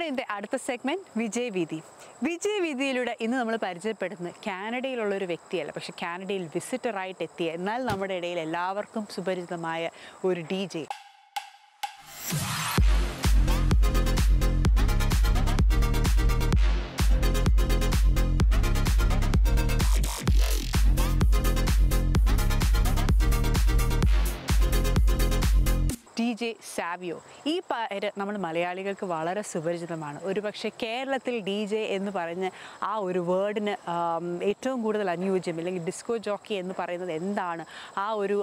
ഇന്നത്തെ അടുത്ത സെഗ്മെന്റ് വിജയ് വീഥി. വിജയ് വീഥിയിലൂടെ ഇന്ന് നമ്മൾ പരിചയപ്പെടുന്നത് കാനഡയിലുള്ളൊരു വ്യക്തിയല്ല, പക്ഷെ കാനഡയിൽ വിസിറ്ററായിട്ട് എത്തിയ എന്നാൽ നമ്മുടെ ഇടയിൽ എല്ലാവർക്കും സുപരിചിതമായ ഒരു DJ. DJ Savio. ഈ പേര് നമ്മൾ മലയാളികൾക്ക് വളരെ സുപരിചിതമാണ്. ഒരുപക്ഷെ കേരളത്തിൽ DJ എന്ന് പറഞ്ഞ ആ ഒരു വേർഡിന് ഏറ്റവും കൂടുതൽ അനുയോജ്യം, അല്ലെങ്കിൽ ഡിസ്കോ ജോക്കി എന്ന് പറയുന്നത് എന്താണ്, ആ ഒരു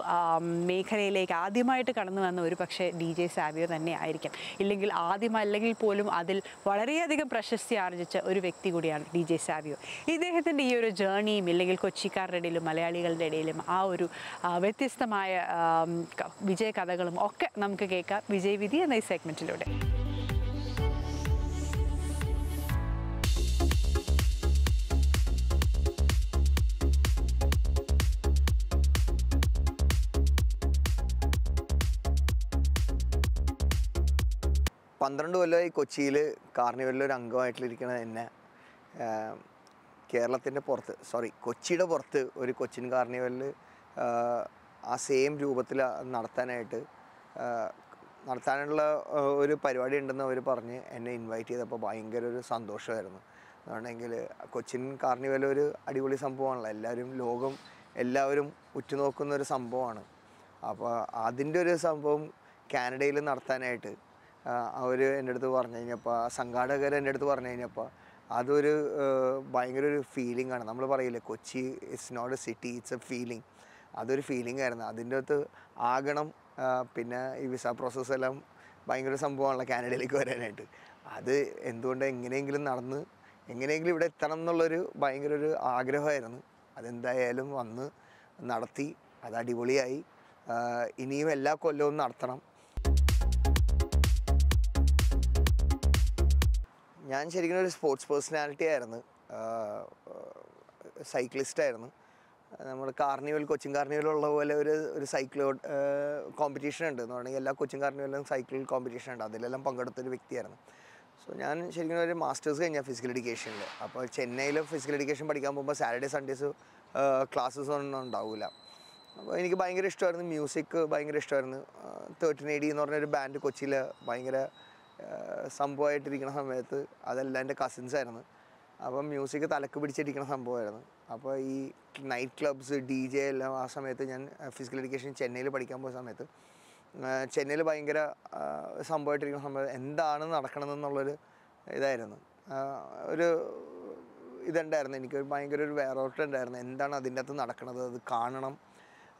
മേഖലയിലേക്ക് ആദ്യമായിട്ട് കടന്നു വന്ന ഒരു പക്ഷേ DJ സാവിയോ തന്നെ ആയിരിക്കാം. അല്ലെങ്കിൽ പോലും അതിൽ വളരെയധികം പ്രശസ്തി ആർജിച്ച ഒരു വ്യക്തി കൂടിയാണ് DJ സാവിയോ. ഇദ്ദേഹത്തിൻ്റെ ഈ ഒരു ജേർണിയും ഇല്ലെങ്കിൽ കൊച്ചിക്കാരുടെ ഇടയിലും മലയാളികളുടെ ഇടയിലും ആ ഒരു വ്യത്യസ്തമായ വിജയ കഥകളും ഒക്കെ നമുക്ക് കേൾക്കാം വിജയ് വീഥി എന്ന ഈ സെഗ്മെന്റിലൂടെ. കൊല്ലമായി കൊച്ചിയിൽ കാർണിവലിലൊരു അംഗമായിട്ടിരിക്കുന്നത് എന്നെ കേരളത്തിൻ്റെ പുറത്ത് കൊച്ചിയുടെ പുറത്ത് ഒരു കൊച്ചിൻ കാർണിവലിൽ ആ സെയിം രൂപത്തിൽ നടത്താനുള്ള ഒരു പരിപാടി ഉണ്ടെന്ന് അവർ പറഞ്ഞ് എന്നെ ഇൻവൈറ്റ് ചെയ്തപ്പോൾ ഭയങ്കര ഒരു സന്തോഷമായിരുന്നു. അതാണെങ്കിൽ കൊച്ചിൻ കാർണിവൽ ഒരു അടിപൊളി സംഭവമാണല്ലോ, ലോകം എല്ലാവരും ഉറ്റുനോക്കുന്നൊരു സംഭവമാണ്. അപ്പോൾ അതിൻ്റെ ഒരു സംഭവം കാനഡയിൽ നടത്താനായിട്ട് അവർ എൻ്റെ അടുത്ത് പറഞ്ഞു കഴിഞ്ഞപ്പോൾ, സംഘാടകർ എൻ്റെ അടുത്ത് പറഞ്ഞു കഴിഞ്ഞപ്പോൾ അതൊരു ഭയങ്കര ഒരു ഫീലിംഗ് ആണ്. നമ്മൾ പറയില്ലേ, Kochi it's not a city, it's a feeling. അതൊരു ഫീലിംഗ് ആയിരുന്നു. അതിൻ്റെ അകത്ത് ആകണം. പിന്നെ ഈ വിസ പ്രോസസ്സെല്ലാം ഭയങ്കര സംഭവമാണല്ലോ കാനഡയിലേക്ക് വരാനായിട്ട്. അത് എന്തുകൊണ്ട് എങ്ങനെയെങ്കിലും ഇവിടെ എത്തണം എന്നുള്ളൊരു ഭയങ്കര ഒരു ആഗ്രഹമായിരുന്നു. അതെന്തായാലും വന്ന് നടത്തി, അത് അടിപൊളിയായി. ഇനിയും എല്ലാ കൊല്ലവും നടത്തണം. ഞാൻ ശരിക്കും ഒരു സ്പോർട്സ് പേഴ്സണാലിറ്റി ആയിരുന്നു, സൈക്ലിസ്റ്റായിരുന്നു. നമ്മുടെ കൊച്ചിൻ കാർണിവലുള്ള പോലെ ഒരു സൈക്കിൾ കോമ്പറ്റീഷൻ ഉണ്ട് എന്ന് പറഞ്ഞാൽ എല്ലാ കൊച്ചിൻ കാർണിവലിലും സൈക്കിൾ കോമ്പറ്റീഷൻ ഉണ്ട്. അതിലെല്ലാം പങ്കെടുത്തൊരു വ്യക്തിയായിരുന്നു. സോ ഞാൻ ശരിക്കും ഒരു മാസ്റ്റേഴ്സ് കഴിഞ്ഞാൽ ഫിസിക്കൽ എഡ്യൂക്കേഷനിൽ. അപ്പോൾ ചെന്നൈയിൽ ഫിസിക്കൽ എഡ്യൂക്കേഷൻ പഠിക്കാൻ പോകുമ്പോൾ സാറ്റർഡേ സൺഡേസ് ക്ലാസ്സസ് ഒന്നും ഉണ്ടാവില്ല. അപ്പോൾ എനിക്ക് ഭയങ്കര ഇഷ്ടമായിരുന്നു മ്യൂസിക്, ഭയങ്കര ഇഷ്ടമായിരുന്നു. 13AD എന്ന് പറഞ്ഞൊരു ബാൻഡ് കൊച്ചിയിൽ ഭയങ്കര സംഭവമായിട്ടിരിക്കുന്ന സമയത്ത് അതെല്ലാം എൻ്റെ കസിൻസായിരുന്നു. അപ്പം മ്യൂസിക് തലക്ക് പിടിച്ചിരിക്കുന്ന സംഭവമായിരുന്നു. അപ്പോൾ ഈ നൈറ്റ് ക്ലബ്സ്, DJ എല്ലാം ആ സമയത്ത് ഞാൻ ഫിസിക്കൽ എഡ്യൂക്കേഷൻ ചെന്നൈയിൽ പഠിക്കാൻ പോയ സമയത്ത് ചെന്നൈയിൽ ഭയങ്കര സംഭവമായിട്ടിരിക്കുന്ന സംഭവം എന്താണ് നടക്കണമെന്നുള്ളൊരു ഇതായിരുന്നു. ഒരു ഇതുണ്ടായിരുന്നു, എനിക്ക് ഭയങ്കര ഒരു വേറോട്ടുണ്ടായിരുന്നു. എന്താണ് അതിൻ്റെ അകത്ത് നടക്കുന്നത്, അത് കാണണം.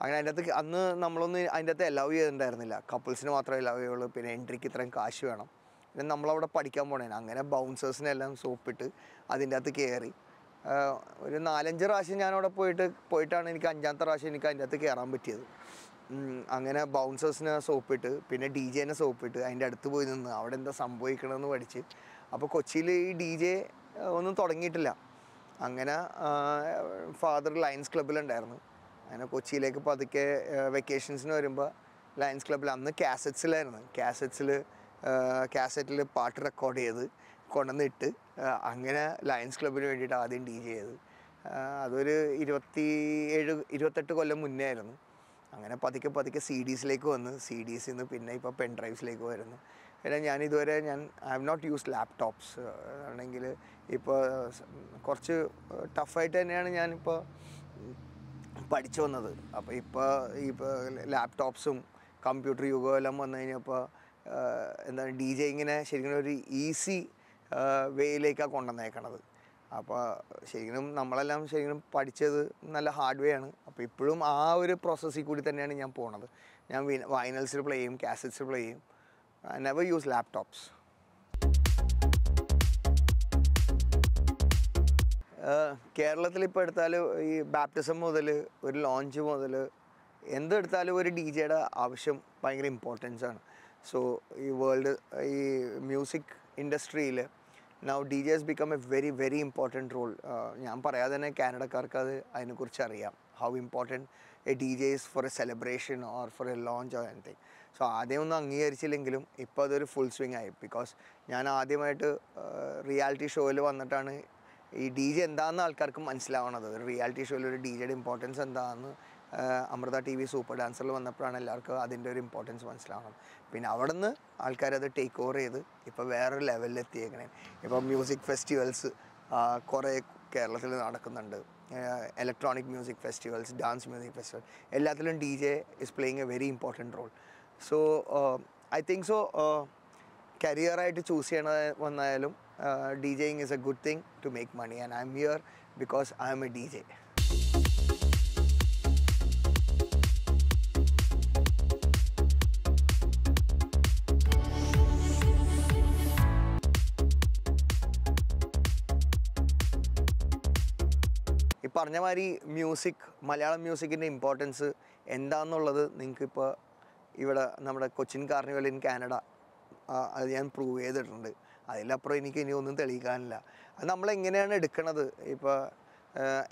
അങ്ങനെ അതിൻ്റെ അകത്ത് അന്ന് നമ്മളൊന്നും അതിൻ്റെ അകത്ത് അലൗ ചെയ്തിട്ടുണ്ടായിരുന്നില്ല. കപ്പിൾസിന് മാത്രമേ അലൗ ചെയ്യുള്ളൂ. പിന്നെ എൻട്രിക്ക് ഇത്രയും കാശ് വേണം. പിന്നെ നമ്മളവിടെ പഠിക്കാൻ പോണേ. അങ്ങനെ ബൗൺസേഴ്സിനെല്ലാം സോപ്പിട്ട് അതിൻ്റെ അകത്ത് കയറി ഒരു 4-5 പ്രാവശ്യം ഞാനവിടെ പോയിട്ടാണ് എനിക്ക് 5ാമത്തെ പ്രാവശ്യം എനിക്ക് അതിൻ്റെ അകത്ത് കയറാൻ പറ്റിയത്. അങ്ങനെ ബൗൺസേഴ്സിനെ സോപ്പിട്ട് പിന്നെ DJനെ സോപ്പിട്ട് അതിൻ്റെ അടുത്ത് പോയി നിന്ന് അവിടെ എന്താ സംഭവിക്കണമെന്ന് പഠിച്ച്. അപ്പോൾ കൊച്ചിയിൽ ഈ DJ ഒന്നും തുടങ്ങിയിട്ടില്ല. അങ്ങനെ ഫാദർ ലയൺസ് ക്ലബ്ബിലുണ്ടായിരുന്നു. അങ്ങനെ കൊച്ചിയിലേക്ക് പതുക്കെ വെക്കേഷൻസിന് വരുമ്പോൾ ലയൺസ് ക്ലബ്ബിൽ അന്ന് കാസറ്റിൽ പാട്ട് റെക്കോർഡ് ചെയ്ത് കൊണ്ടുവന്നിട്ട് അങ്ങനെ ലയൺസ് ക്ലബ്ബിന് വേണ്ടിയിട്ട് ആദ്യം DJ ചെയ്ത്. അതൊരു 27-28 കൊല്ലം മുന്നേ ആയിരുന്നു. അങ്ങനെ പതുക്കെ CDസിലേക്ക് വന്ന്, CDസിൽ നിന്ന് പിന്നെ ഇപ്പോൾ പെൻ ഡ്രൈവ്സിലേക്ക് വരുന്നു. പിന്നെ I have not use laptops. ആണെങ്കിൽ ഇപ്പോൾ കുറച്ച് ടഫായിട്ട് തന്നെയാണ് ഞാനിപ്പോൾ പഠിച്ചു വന്നത്. അപ്പോൾ ഇപ്പോൾ ലാപ്ടോപ്സും കമ്പ്യൂട്ടർ യുഗമെല്ലാം വന്നു കഴിഞ്ഞപ്പോൾ എന്താണ് DJയിങ്ങിനെ ശരിക്കും ഒരു ഈസി വേയിലേക്കാണ് കൊണ്ടുവന്നേക്കണത്. അപ്പോൾ ശരിക്കും നമ്മളെല്ലാം ശരിക്കും പഠിച്ചത് നല്ല ഹാർഡ് വേ ആണ്. അപ്പോൾ ഇപ്പോഴും ആ ഒരു പ്രോസസ്സിൽ കൂടി തന്നെയാണ് ഞാൻ പോണത്. ഞാൻ വൈനൽസിൽ പ്ലേ ചെയ്യും, കാസറ്റ്സിൽ പ്ലേ ചെയ്യും. I never use laptops. കേരളത്തിൽ ഇപ്പോൾ എടുത്താൽ ഈ ബാപ്റ്റിസം മുതൽ ഒരു ലോഞ്ച് മുതൽ എന്തെടുത്താലും ഒരു DJയുടെ ആവശ്യം ഭയങ്കര ഇമ്പോർട്ടൻസ് ആണ്. സോ ഈ മ്യൂസിക് ഇൻഡസ്ട്രിയിൽ now DJ has become a very very important role. ഞാൻ പറയാതെ തന്നെ കാനഡക്കാർക്ക് അതിനെക്കുറിച്ച് അറിയാം. How important a DJ is for a celebration or for a launch or anything. So ആദ്യം ഒന്നും അംഗീകരിച്ചില്ലെങ്കിലും ഇപ്പോൾ അതൊരു ഫുൾ സ്വിങ് ആയി. ബിക്കോസ് ഞാൻ ആദ്യമായിട്ട് റിയാലിറ്റി ഷോയിൽ വന്നിട്ടാണ് ഈ ഡി ജെ എന്താണെന്ന് ആൾക്കാർക്ക് മനസ്സിലാവണത്. ഒരു റിയാലിറ്റി ഷോയിൽ ഒരു ഡി ജെയുടെ ഇമ്പോർട്ടൻസ് എന്താണെന്ന് അമൃത TV സൂപ്പർ ഡാൻസറിൽ വന്നപ്പോഴാണ് എല്ലാവർക്കും അതിൻ്റെ ഒരു ഇമ്പോർട്ടൻസ് മനസ്സിലാവണം. പിന്നെ അവിടെ നിന്ന് ആൾക്കാരത് ടേക്ക് ഓവർ ചെയ്ത് ഇപ്പോൾ വേറൊരു ലെവലിൽ എത്തിയേക്കണേ. ഇപ്പോൾ മ്യൂസിക് ഫെസ്റ്റിവൽസ് കുറേ കേരളത്തിൽ നടക്കുന്നുണ്ട്. Electronic music festivals, dance music festival, എല്ലാത്തിലും D J is playing a very important role. So I think so കരിയറായിട്ട് ചൂസ് ചെയ്യണ വന്നാലും DJing is a good thing to make money, and I'm here because I'm a DJ. ഈ പറഞ്ഞ മാതിരി Malayalam മ്യൂസിക്കിൻ്റെ importance എന്താണെന്നുള്ളത് നിങ്ങൾക്കിപ്പോൾ ഇവിടെ നമ്മുടെ കൊച്ചിൻ കാർണിവൽ ഇൻ കാനഡ അത് ഞാൻ പ്രൂവ് ചെയ്തിട്ടുണ്ട്. അതിലപ്പുറം എനിക്ക് ഇനി ഒന്നും തെളിയിക്കാനില്ല. അത് നമ്മളെങ്ങനെയാണ് എടുക്കണത്, ഇപ്പോൾ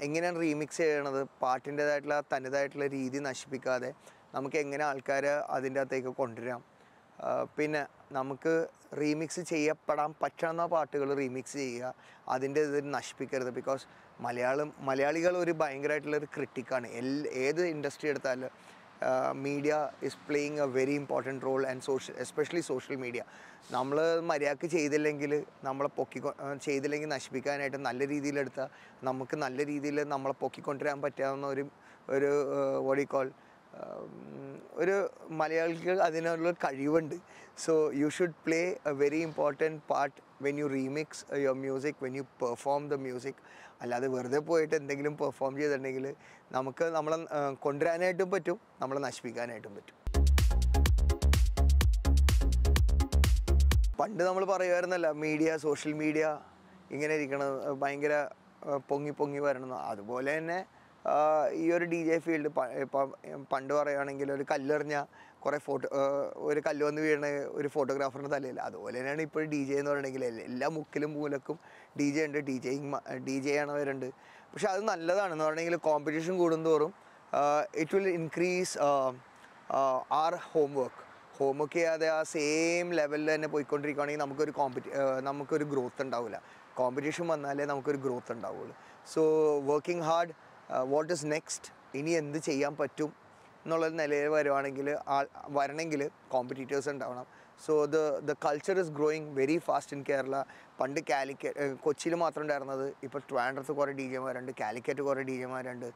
എങ്ങനെയാണ് റീമിക്സ് ചെയ്യണത്, പാട്ടിൻ്റേതായിട്ടുള്ള തനതായിട്ടുള്ള രീതി നശിപ്പിക്കാതെ നമുക്ക് എങ്ങനെ ആൾക്കാരെ അതിൻ്റെ അകത്തേക്ക് കൊണ്ടുവരാം. പിന്നെ നമുക്ക് റീമിക്സ് ചെയ്യപ്പെടാൻ പറ്റുന്ന പാട്ടുകൾ റീമിക്സ് ചെയ്യുക, അതിൻ്റെ ഇത് നശിപ്പിക്കരുത്. ബിക്കോസ് മലയാളികൾ ഒരു ഭയങ്കരമായിട്ടുള്ളൊരു ക്രിട്ടിക്കാണ്. ഏത് ഇൻഡസ്ട്രി എടുത്താലും media is playing a very important role, and especially social media. നമ്മൾ മര്യാദക്ക് ചെയ്തില്ലെങ്കിൽ, നമ്മളെ ചെയ്തില്ലെങ്കിൽ നശിപ്പിക്കാനായിട്ട് നല്ല രീതിയിലെടുത്താൽ നമുക്ക് നല്ല രീതിയിൽ നമ്മളെ പൊക്കിക്കൊണ്ടുവരാൻ പറ്റാവുന്ന ഒരു വോഡിക്കോൾ ഒരു മലയാളിക്ക് അതിനുള്ള കഴിവുണ്ട്. So you should play A very important part when you remix your music, when you perform the music. അല്ലാതെ വെറുതെ പോയിട്ട് എന്തെങ്കിലും പെർഫോം ചെയ്തിട്ടുണ്ടെങ്കിൽ നമുക്ക് നമ്മളെ കൊണ്ടുവരാനായിട്ടും പറ്റും, നമ്മളെ നശിപ്പിക്കാനായിട്ടും പറ്റും. പണ്ട് നമ്മൾ പറയുമായിരുന്നല്ല, സോഷ്യൽ മീഡിയ ഇങ്ങനെ ഇരിക്കണം, ഭയങ്കര പൊങ്ങി വരണം. അതുപോലെ തന്നെ ഈ ഒരു DJ ഫീൽഡ് ഇപ്പം പണ്ട് പറയുകയാണെങ്കിൽ ഒരു കല്ലെറിഞ്ഞ കുറേ ഒരു കല്ല് വന്ന് വീണ ഒരു ഫോട്ടോഗ്രാഫറിൻ്റെ തലയിൽ, അതുപോലെ തന്നെയാണ് ഇപ്പോൾ DJ എന്ന് പറയണമെങ്കിൽ എല്ലാ മുക്കിലും മൂലക്കും DJ ഉണ്ട്, DJ ആണവരുണ്ട്. പക്ഷെ അത് നല്ലതാണെന്ന് പറയണമെങ്കിൽ കോമ്പറ്റീഷൻ കൂടുന്തോറും it will increase our homework ചെയ്യാതെ ആ സെയിം ലെവലിൽ തന്നെ പോയിക്കൊണ്ടിരിക്കുകയാണെങ്കിൽ നമുക്കൊരു ഗ്രോത്ത് ഉണ്ടാവില്ല. കോമ്പറ്റീഷൻ വന്നാലേ നമുക്കൊരു ഗ്രോത്ത് ഉണ്ടാവുള്ളൂ. So working hard, what is next, ഇനി എന്ത് ചെയ്യാൻ പറ്റും എന്നുള്ളൊരു നിലയിൽ വരണമെങ്കിൽ കോമ്പറ്റീറ്റേഴ്സ് ഉണ്ടാവണം. So the culture is growing very fast in Kerala. പണ്ട് കൊച്ചിയിൽ മാത്രം ഉണ്ടായിരുന്നത്, ഇപ്പോൾ ട്രിവാൻഡ്രത്ത് കുറേ DJമാരുണ്ട്, കാലിക്കറ്റ് കുറേ DJമാരുണ്ട്,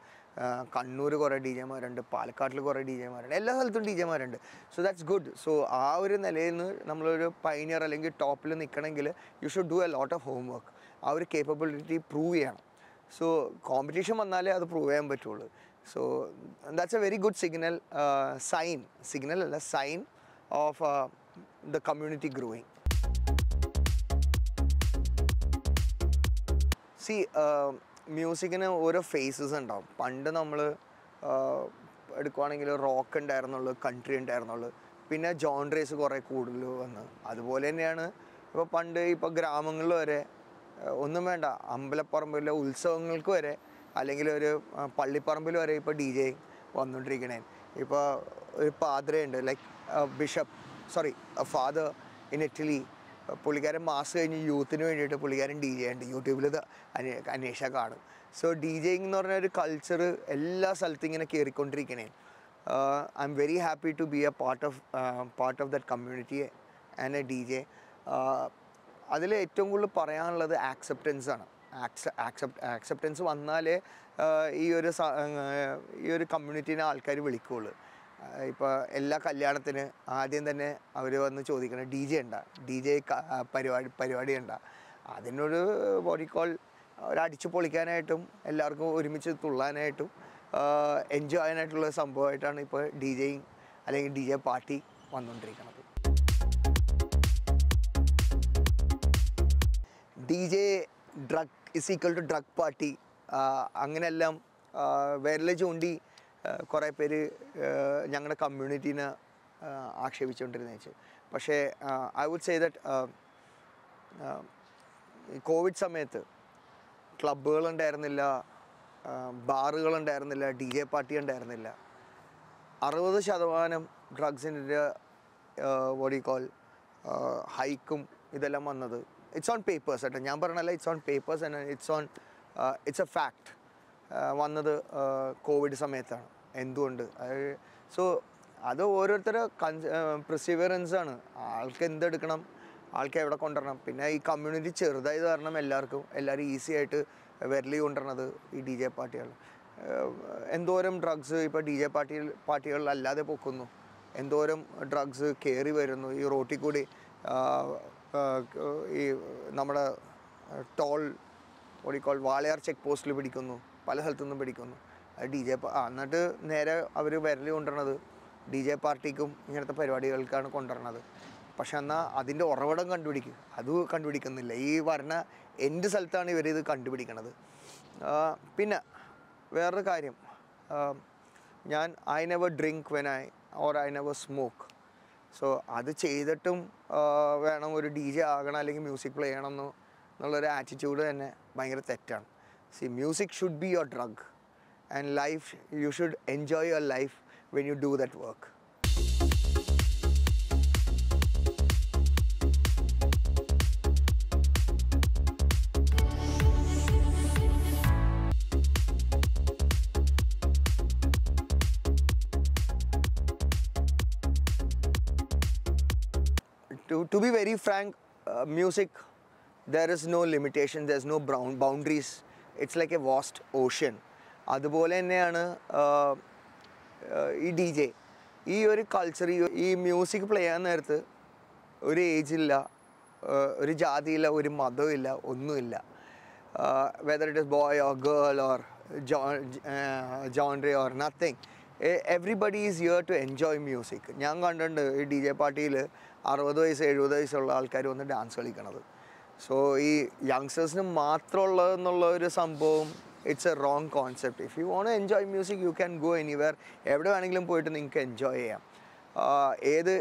കണ്ണൂർ കുറേ DJമാരുണ്ട്, പാലക്കാട്ടിൽ കുറേ DJമാരുണ്ട്, എല്ലാ സ്ഥലത്തും DJമാരുണ്ട്. So that's good. സോ ആ ഒരു നിലയിൽ നിന്ന് നമ്മളൊരു പൈനിയർ അല്ലെങ്കിൽ ടോപ്പിൽ നിൽക്കണമെങ്കിൽ you should do a lot of homework. ആ ഒരു കേപ്പബിലിറ്റി പ്രൂവ് ചെയ്യണം. സോ കോമ്പറ്റീഷൻ വന്നാലേ അത് പ്രൂവ് ചെയ്യാൻ പറ്റുള്ളൂ. So that's a very good sign of the community growing. മ്യൂസിക്കിന് ഓരോ ഫേസസ് ഉണ്ടാവും. പണ്ട് നമ്മൾ എടുക്കുവാണെങ്കിൽ റോക്ക് ഉണ്ടായിരുന്നുള്ളൂ, കൺട്രി ഉണ്ടായിരുന്നുള്ളൂ, പിന്നെ ജോൺറേസ് കുറേ കൂടുതൽ വന്ന്. അതുപോലെ തന്നെയാണ് ഇപ്പോൾ ഗ്രാമങ്ങളിൽ വരെ ഒന്നും വേണ്ട, അമ്പലപ്പറമ്പിലെ ഉത്സവങ്ങൾക്ക് വരെ അല്ലെങ്കിൽ ഒരു പള്ളിപ്പറമ്പിൽ വരെ ഇപ്പോൾ DJ വന്നുകൊണ്ടിരിക്കണേ. ഇപ്പോൾ ഒരു പാദ്രയുണ്ട്, ലൈക്ക് ഫാദർ ഇൻ ഇറ്റലി. പുള്ളിക്കാരൻ മാസ് കഴിഞ്ഞ് യൂത്തിന് വേണ്ടിയിട്ട് പുള്ളിക്കാരൻ DJ ഉണ്ട്. യൂട്യൂബിൽ അന്വേഷിച്ചാൽ കാണും. സോ DJing എന്ന് പറഞ്ഞ ഒരു കൾച്ചർ എല്ലാ സ്ഥലത്തും ഇങ്ങനെ കയറിക്കൊണ്ടിരിക്കണേ. I'm very happy to be a part of that community and a DJ. അതിൽ ഏറ്റവും കൂടുതൽ പറയാനുള്ളത് ആക്സെപ്റ്റൻസാണ്. ആക്സെപ്റ്റൻസ് വന്നാലേ ഈ ഒരു കമ്മ്യൂണിറ്റീനെ ആൾക്കാർ വിളിക്കുകയുള്ളൂ. ഇപ്പോൾ എല്ലാ കല്യാണത്തിന് ആദ്യം തന്നെ അവർ വന്ന് ചോദിക്കണം DJ ഉണ്ടോ, DJ പരിപാടി ഉണ്ടോ. അതിനൊരു ബോഡിക്കോൾ ഒരടിച്ച് പൊളിക്കാനായിട്ടും എല്ലാവർക്കും ഒരുമിച്ച് തുള്ളാനായിട്ടും എൻജോയ് ചെയ്യാനായിട്ടുള്ള സംഭവമായിട്ടാണ് ഇപ്പോൾ DJing അല്ലെങ്കിൽ DJ പാർട്ടി വന്നുകൊണ്ടിരിക്കുന്നത്. DJ drug is equal to drug party, അങ്ങനെയെല്ലാം വിരൽ ചൂണ്ടി കുറേ പേര് ഞങ്ങളുടെ കമ്മ്യൂണിറ്റീനെ ആക്ഷേപിച്ചുകൊണ്ടിരുന്ന വെച്ച്. പക്ഷേ I would say that Covid സമയത്ത് ക്ലബ്ബുകളുണ്ടായിരുന്നില്ല, ബാറുകളുണ്ടായിരുന്നില്ല, DJ പാർട്ടി ഉണ്ടായിരുന്നില്ല. 60% ഡ്രഗ്സിൻ്റെ what do you call ഹൈക്കും ഇതെല്ലാം വന്നത് ഇറ്റ്സ് ഓൺ പേപ്പേഴ്സ് കേട്ടോ, ഞാൻ പറഞ്ഞല്ല, it's on papers and it's A fact. വന്നത് കോവിഡ് സമയത്താണ്. എന്തുകൊണ്ട്? സോ അത് ഓരോരുത്തരുടെ പെർസിവറൻസ് ആണ്. ആൾക്ക് എന്തെടുക്കണം, ആൾക്ക് എവിടെ കൊണ്ടുവരണം. പിന്നെ ഈ കമ്മ്യൂണിറ്റി ചെറുതായത് കാരണം എല്ലാവരും ഈസി ആയിട്ട് വിരലി കൊണ്ടുവരണത് ഈ ഡി ജെ പാർട്ടികൾ. എന്തോരം ഡ്രഗ്സ് ഇപ്പോൾ ഡി ജെ പാർട്ടികളിലല്ലാതെ പൊക്കുന്നു, എന്തോരം ഡ്രഗ്സ് കയറി വരുന്നു ഈ റോട്ടിൽ കൂടി. ഈ നമ്മുടെ ടോൾ ഓടിക്കോൾ വാളയാർ ചെക്ക് പോസ്റ്റിൽ പിടിക്കുന്നു, പല സ്ഥലത്തു നിന്നും പിടിക്കുന്നു. അത് എന്നിട്ട് നേരെ അവർ വിരലി കൊണ്ടുവരണത് ഡി ജെ പാർട്ടിക്കും ഇങ്ങനത്തെ പരിപാടികൾക്കാണ് കൊണ്ടുവരണത്. പക്ഷെ എന്നാൽ അതിൻ്റെ ഉറവിടം അത് കണ്ടുപിടിക്കുന്നില്ല. ഈ പറഞ്ഞ എൻ്റെ സ്ഥലത്താണ് ഇവരിത് കണ്ടുപിടിക്കണത്. പിന്നെ വേറൊരു കാര്യം, I never drink or I never smoke. So അത് ചെയ്തിട്ടും വേണം ഒരു ഡി ജെ ആകണം അല്ലെങ്കിൽ മ്യൂസിക് പ്ലേ ചെയ്യണം എന്നുള്ളൊരു ആറ്റിറ്റ്യൂഡ് തന്നെ ഭയങ്കര തെറ്റാണ്. Music should be your drug and life you should enjoy your life when you do that work. To be very frank, music, there is no limitation, there's no boundaries. It's like a vast ocean. അതുപോലെ തന്നെയാണ് ഈ D J. ഈ ഒരു culture, ഈ music play ചെയ്യാൻ നേരത്ത് ഒരു ഏജില്ല, ഒരു ജാതിയില്ല, ഒരു മതമില്ല, ഒന്നുമില്ല. Whether it is boy or girl or genre or nothing. Everybody is here to enjoy music. ഞാൻ കണ്ടിട്ടുണ്ട് ഈ ഡി ജെ പാർട്ടിയിൽ 60 വയസ്സ് 70 വയസ്സുള്ള ആൾക്കാർ വന്ന് ഡാൻസ് കളിക്കണത്. സോ ഈ യങ്സ്റ്റേഴ്സിന് മാത്രമുള്ളതെന്നുള്ള ഒരു സംഭവം, it's a wrong concept. If you want enjoy music you can go anywhere. എവിടെ വേണമെങ്കിലും പോയിട്ട് നിങ്ങൾക്ക് എൻജോയ് ചെയ്യാം. ഏത്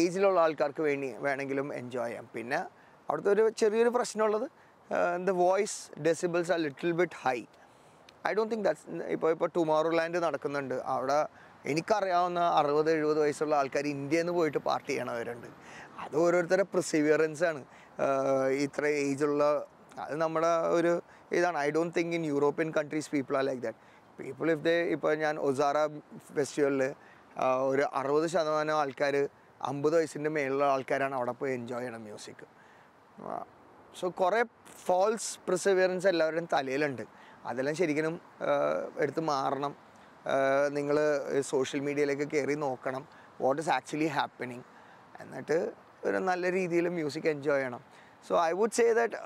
ഏജിലുള്ള ആൾക്കാർക്ക് വേണമെങ്കിലും എൻജോയ് ചെയ്യാം. പിന്നെ അവിടുത്തെ ഒരു ചെറിയൊരു പ്രശ്നമുള്ളത്, the voice decibels are little bit high. I don't think that's. ഇപ്പോൾ ടുമോറോ ലാൻഡ് നടക്കുന്നുണ്ട്. അവിടെ എനിക്കറിയാവുന്ന 60-70 വയസ്സുള്ള ആൾക്കാർ ഇന്ത്യയിൽ നിന്ന് പോയിട്ട് പാർട്ടി ചെയ്യണവരുണ്ട്. അത് ഓരോരുത്തരുടെ പെർസിവിയറൻസ് ആണ്. ഇത്ര ഏജുള്ള അത് നമ്മുടെ ഒരു ഇതാണ്. I don't think in European countries people are like that. People ഇപ്പോൾ ഞാൻ ഒസാറ ഫെസ്റ്റിവലിൽ ഒരു 60% ആൾക്കാർ 50 വയസ്സിൻ്റെ മേലുള്ള ആൾക്കാരാണ് അവിടെ പോയി എൻജോയ് ചെയ്യണം മ്യൂസിക്. സോ കുറേ ഫോൾസ് പെർസിവിയറൻസ് എല്ലാവരുടെയും തലയിലുണ്ട്. അതെല്ലാം ശരിക്കും എടുത്ത് മാറണം. നിങ്ങൾ സോഷ്യൽ മീഡിയയിലേക്ക് കയറി നോക്കണം വാട്ട് ഈസ് ആക്ച്വലി ഹാപ്പനിങ്. എന്നിട്ട് ഒരു നല്ല രീതിയിൽ മ്യൂസിക് എൻജോയ് ചെയ്യണം. So I would say that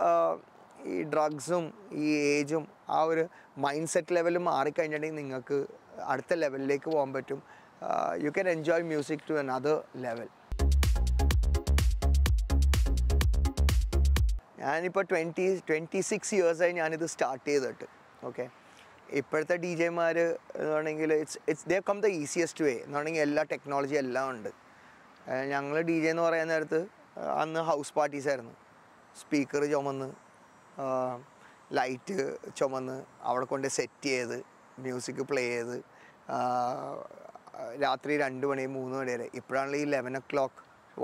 ഈ ഡ്രഗ്സും ഈ ഏജും ആ ഒരു മൈൻഡ് സെറ്റ് ലെവൽ മാറിക്കഴിഞ്ഞിട്ടുണ്ടെങ്കിൽ നിങ്ങൾക്ക് അടുത്ത ലെവലിലേക്ക് പോകാൻ പറ്റും. You can enjoy music to another level. ഞാനിപ്പോൾ 26 ഇയേഴ്സായി ഞാനിത് സ്റ്റാർട്ട് ചെയ്തിട്ട്. ഓക്കെ, ഇപ്പോഴത്തെ ഡി ജെമാർ എന്നാണെങ്കിൽ they come the easiest way എന്നാണെങ്കിൽ എല്ലാ ടെക്നോളജി എല്ലാം ഉണ്ട്. ഞങ്ങൾ ഡി ജെ എന്ന് പറയാൻ നേരത്ത് അന്ന് ഹൗസ് പാർട്ടീസായിരുന്നു. സ്പീക്കർ ചുമന്ന് ലൈറ്റ് ചുമന്ന് അവിടെ കൊണ്ട് സെറ്റ് ചെയ്ത് മ്യൂസിക് പ്ലേ ചെയ്ത് രാത്രി 2 മണി 3 മണി വരെ. ഇപ്പോഴാണല്ലോ ഈ 11 o'clock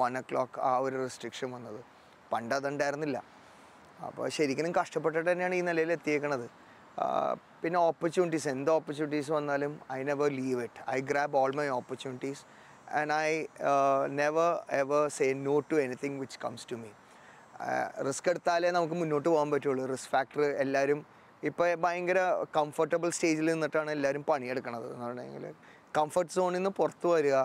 1 o'clock ആ ഒരു റെസ്ട്രിക്ഷൻ വന്നത്. പണ്ട് അതുണ്ടായിരുന്നില്ല. അപ്പോൾ ശരിക്കും കഷ്ടപ്പെട്ടിട്ട് തന്നെയാണ് ഈ നിലയിൽ എത്തിയേക്കണത്. പിന്നെ ഓപ്പർച്യൂണിറ്റീസ്, എന്ത് ഓപ്പർച്യൂണിറ്റീസ് വന്നാലും I never leave it. I grab all my opportunities and I never ever say no to anything which comes to me. Risk എടുത്താലേ നമുക്ക് മുന്നോട്ട് പോകാൻ പറ്റുള്ളൂ. റിസ്ക് ഫാക്ടർ എല്ലാവരും ഇപ്പോൾ ഭയങ്കര കംഫർട്ടബിൾ സ്റ്റേജിൽ നിന്നിട്ടാണ് എല്ലാവരും പണിയെടുക്കണത്. എന്ന് പറഞ്ഞെങ്കിൽ കംഫർട്ട് സോണിൽ നിന്ന് പുറത്ത് വരിക,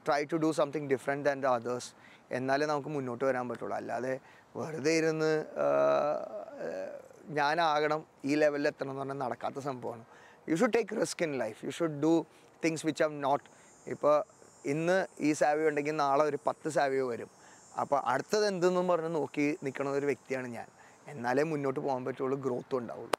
try to do something different than the others. എന്നാലേ നമുക്ക് മുന്നോട്ട് വരാൻ പറ്റുള്ളൂ. അല്ലാതെ വെറുതെ ഇരുന്ന് ഞാനാകണം ഈ ലെവലിൽ എത്തണം എന്ന് പറഞ്ഞാൽ നടക്കാത്ത സംഭവമാണ്. You should take risk in life. You should do things which am not. ഇപ്പോൾ ഇന്ന് ഈ സാവിയോ ഉണ്ടെങ്കിൽ നാളെ ഒരു 10 സാവിയോ വരും. അപ്പോൾ അടുത്തത് എന്തെന്നും പറഞ്ഞ് നോക്കി നിൽക്കണ ഒരു വ്യക്തിയാണ് ഞാൻ. എന്നാലേ മുന്നോട്ട് പോകാൻ പറ്റുള്ളൂ, ഗ്രോത്തും ഉണ്ടാവുള്ളൂ.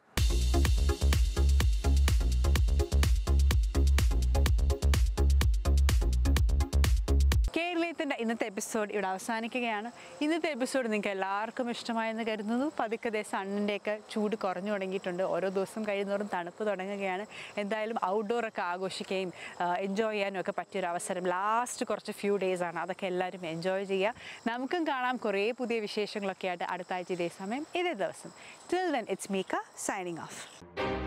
കേരളത്തിൻ്റെ ഇന്നത്തെ എപ്പിസോഡ് ഇവിടെ അവസാനിക്കുകയാണ്. ഇന്നത്തെ എപ്പിസോഡ് നിങ്ങൾക്ക് എല്ലാവർക്കും ഇഷ്ടമായെന്ന് കരുതുന്നു. പതുക്കെ സണ്ണിൻ്റെയൊക്കെ ചൂട് കുറഞ്ഞു തുടങ്ങിയിട്ടുണ്ട്. ഓരോ ദിവസം കഴിയുന്നതോറും തണുപ്പ് തുടങ്ങുകയാണ്. എന്തായാലും ഔട്ട്ഡോറൊക്കെ ആഘോഷിക്കുകയും എൻജോയ് ചെയ്യാനും ഒക്കെ പറ്റിയൊരു അവസരം ലാസ്റ്റ് കുറച്ച് ഫ്യൂ ഡേയ്സ് ആണ്. അതൊക്കെ എല്ലാവരും എൻജോയ് ചെയ്യുക. നമുക്കും കാണാം കുറേ പുതിയ വിശേഷങ്ങളൊക്കെ ആയിട്ട് അടുത്ത ആഴ്ച ഇതേ സമയം ഇതേ ദിവസം. Till then, it's Mika signing off.